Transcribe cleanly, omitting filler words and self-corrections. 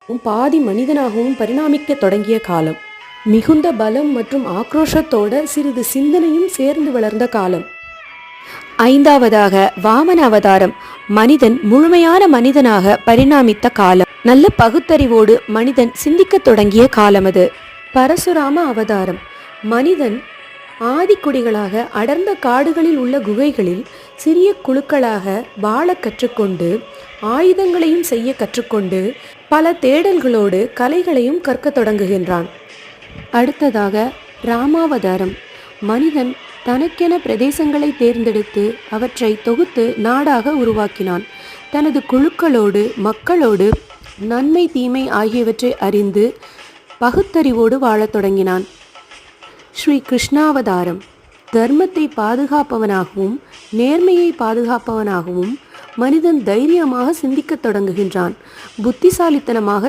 பாதி மனிதனாகவும் பரிணாமிக்க தொடங்கிய காலம். மிகுந்த பலம் மற்றும் ஆக்ரோஷத்தோட சிறிது சிந்தனையும் சேர்ந்து வளர்ந்த காலம். ஐந்தாவதாக வாமன அவதாரம். மனிதன் முழுமையான மனிதனாக பரிணாமித்த காலம். நல்ல பகுத்தறிவோடு மனிதன் சிந்திக்க தொடங்கிய காலம் அது. பரசுராம அவதாரம். மனிதன் ஆதிக்குடிகளாக அடர்ந்த காடுகளில் உள்ள குகைகளில் சிறிய குழுக்களாக வாழ கற்றுக்கொண்டு ஆயுதங்களையும் செய்ய கற்றுக்கொண்டு பல தேடல்களோடு கலைகளையும் கற்க தொடங்குகின்றான். அடுத்ததாக ராமாவதாரம். மனிதன் தனக்கென பிரதேசங்களை தேர்ந்தெடுத்து அவற்றை தொகுத்து நாடாக உருவாக்கினான். தனது குழுக்களோடு மக்களோடு நன்மை தீமை ஆகியவற்றை அறிந்து பகுத்தறிவோடு வாழத் தொடங்கினான். ஸ்ரீ கிருஷ்ணாவதாரம். தர்மத்தை பாதுகாப்பவனாகவும் நேர்மையை பாதுகாப்பவனாகவும் மனிதன் தைரியமாக சிந்திக்க தொடங்குகின்றான். புத்திசாலித்தனமாக